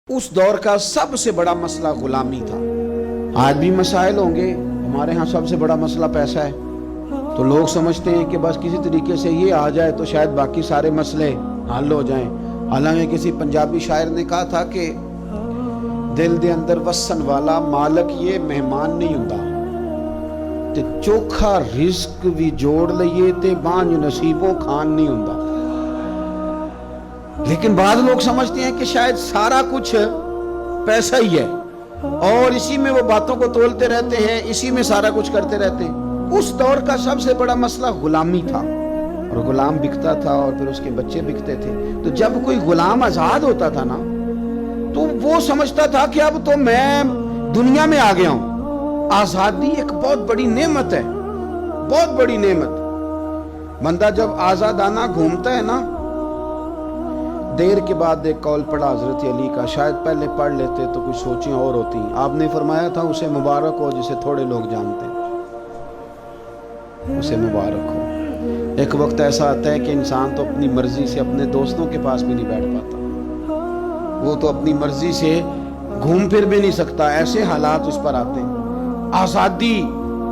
उस दौर का सबसे बड़ा मसला गुलामी था। आज भी मसाइल होंगे, हमारे यहाँ सबसे बड़ा मसला पैसा है, तो लोग समझते हैं कि बस किसी तरीके से ये आ जाए तो शायद बाकी सारे मसले हल हो जाएं। हालांकि किसी पंजाबी शायर ने कहा था कि दिल दे अंदर वसन वाला मालक ये मेहमान नहीं हुंदा, ते चोखा रिस्क भी जोड़ लईए ते बांझ नसीबों खान नहीं हुंदा। लेकिन बाद लोग समझते हैं कि शायद सारा कुछ पैसा ही है और इसी में वो बातों को तोलते रहते हैं, इसी में सारा कुछ करते रहते हैं। उस दौर का सबसे बड़ा मसला गुलामी था और गुलाम बिकता था और फिर उसके बच्चे बिकते थे। तो जब कोई गुलाम आजाद होता था ना, तो वो समझता था कि अब तो मैं दुनिया में आ गया हूं। आजादी एक बहुत बड़ी नेमत है, बहुत बड़ी नेमत। बंदा जब आजादाना घूमता है ना, देर के बाद एक कौल पढ़ा हजरत अली का, शायद पहले पढ़ लेते तो कुछ सोचें और होती। आपने फरमाया था उसे मुबारक हो जिसे थोड़े लोग जानते हैं, उसे मुबारक हो। एक वक्त ऐसा आता है कि इंसान तो अपनी मर्जी से अपने दोस्तों के पास भी नहीं बैठ पाता, वो तो अपनी मर्जी से घूम फिर भी नहीं सकता, ऐसे हालात उस पर आते हैं। आजादी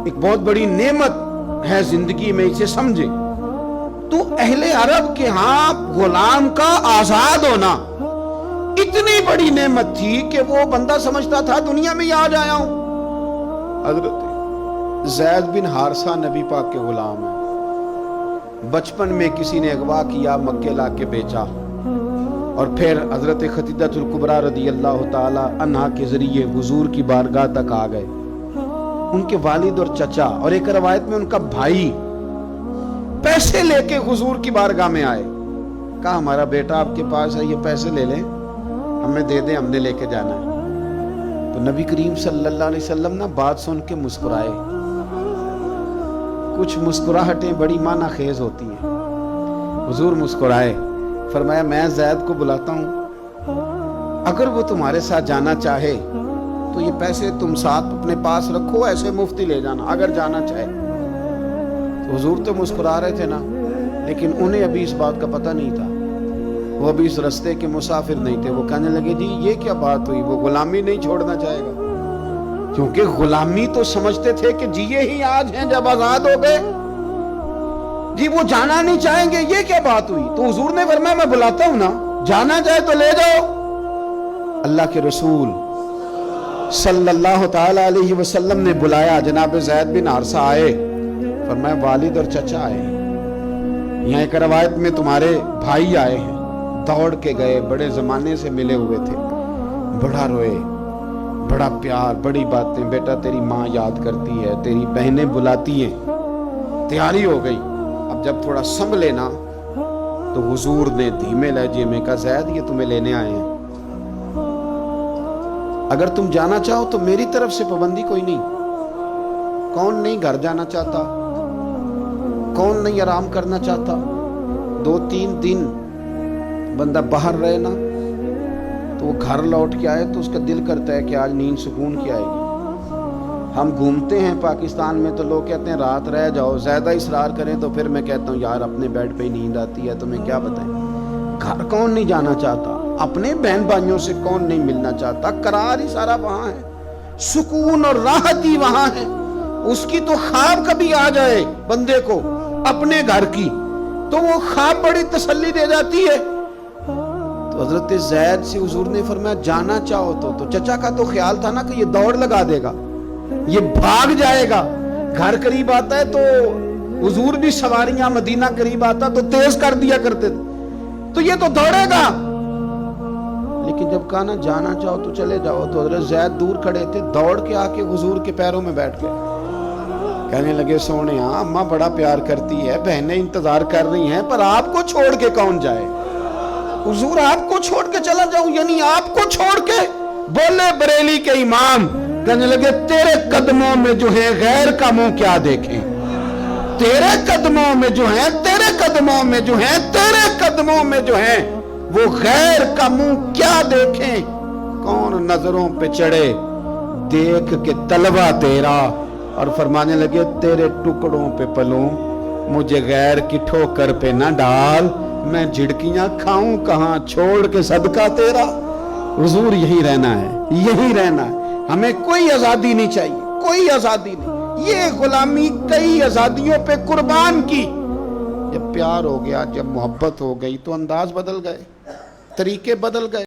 एक बहुत बड़ी नेमत है जिंदगी में, इसे समझे। तो अहले अरब के यहाँ गुलाम का आजाद होना इतनी बड़ी नेमत थी कि वो बंदा समझता था दुनिया में ही आज आया हूं। हजरत ज़ैद बिन हारिसा नबी पाक के गुलाम है। बचपन में किसी ने अगवा किया, मक्के ला के बेचा और फिर हजरत खदीजतुल कुबरा रदी अल्लाह ताला अन्हा के जरिए हुजूर की बारगाह तक आ गए। उनके वालिद और चचा और एक रवायत में उनका भाई पैसे लेके हुजूर की बारगाह में आए। कहा हमारा बेटा आपके पास है, ये पैसे ले लें, हमें दे दें, हमने लेके जाना है। तो नबी करीम सल्लल्लाहु अलैहि वसल्लम ना बात सुन के मुस्कुराए। कुछ मुस्कुराहटें बड़ी माना खेज होती हैं। हुजूर मुस्कुराए, फरमाया मैं ज़ैद को बुलाता हूँ, अगर वो तुम्हारे साथ जाना चाहे तो ये पैसे तुम साथ अपने पास रखो, ऐसे मुफ्ती ले जाना अगर जाना चाहे। तो हुजूर तो मुस्कुरा रहे थे ना, लेकिन उन्हें अभी इस बात का पता नहीं था, वो अभी इस रास्ते के मुसाफिर नहीं थे। वो कहने लगे जी ये क्या बात हुई, वो गुलामी नहीं छोड़ना चाहेगा, क्योंकि गुलामी तो समझते थे कि जी ये ही आज हैं जब आजाद हो गए, जी वो जाना नहीं चाहेंगे, ये क्या बात हुई। तो हुजूर ने फरमाया मैं बुलाता हूं ना, जाना चाहे तो ले जाओ। अल्लाह के रसूल सल्लल्लाहु ताला अलैहि वसल्लम ने बुलाया, जनाब ज़ैद बिन हारिसा आए, फरमाया वालिद और चचा आए हैं। यहाँ एक रवायत में तुम्हारे भाई आए हैं, दौड़ के गए, बड़े जमाने से मिले हुए थे, बड़ा रोए, बड़ा प्यार, बड़ी बातें, बेटा तेरी माँ याद करती है, तेरी बहनें बुलाती हैं। तैयारी हो गई। अब जब थोड़ा संभले ना, तो हुजूर ने धीमे लहजे में कहा ज़ैद ये तुम्हें लेने आए हैं, अगर तुम जाना चाहो तो मेरी तरफ से पाबंदी कोई नहीं। कौन नहीं घर जाना चाहता, कौन नहीं आराम करना चाहता। 2-3 दिन बंदा बाहर रहे ना, तो वो घर लौट के आए तो उसका दिल करता है कि आज नींद सुकून की आएगी। हम घूमते हैं पाकिस्तान में तो लोग कहते हैं रात रह जाओ, ज्यादा इसरार करें तो फिर मैं कहता हूँ यार अपने बेड पे ही नींद आती है, तुम्हें क्या बताएं। घर कौन नहीं जाना चाहता, अपने बहन भाइयों से कौन नहीं मिलना चाहता। करार ही सारा वहां है, सुकून और राहत ही वहां है। उसकी तो ख्वाब कभी आ जाए बंदे को अपने घर की, तो वो ख्वाब बड़ी तसल्ली दे जाती है। तो हजरत ज़ैद से हुजूर ने फरमाया जाना चाहो तो चचा का तो ख्याल था ना कि ये दौड़ लगा देगा, ये भाग जाएगा। घर करीब आता है तो हुजूर भी सवारियां, मदीना करीब आता तो तेज कर दिया करते थे, तो ये तो दौड़ेगा। लेकिन जब कहा ना जाना चाहो तो चले जाओ, तो हजरत ज़ैद दूर खड़े थे, दौड़ के आके हुजूर के पैरों में बैठ गए। कहने लगे सोने अम्मा बड़ा प्यार करती है, बहनें इंतजार कर रही हैं, पर आपको छोड़ के कौन जाए। हुजूर आपको छोड़ के चला जाऊं, यानी आपको छोड़ के। बोले बरेली के इमाम, कहने लगे तेरे कदमों में जो है गैर का मुंह क्या देखें, तेरे कदमों में जो है, तेरे कदमों में जो है, तेरे कदमों में जो है वो गैर का मुंह क्या देखें। कौन नजरों पे चढ़े देख के तलवा तेरा, और फरमाने लगे तेरे टुकड़ों पे पलूं, मुझे गैर की ठोकर पे ना डाल, मैं झिड़कियां खाऊं कहां छोड़ के सदका तेरा। حضور یہی رہنا ہے، یہی رہنا ہے، ہمیں کوئی آزادی نہیں چاہیے، کوئی آزادی نہیں۔ یہ غلامی کئی آزادیوں پہ قربان کی، جب پیار ہو گیا، جب محبت ہو گئی تو انداز بدل گئے، طریقے بدل گئے۔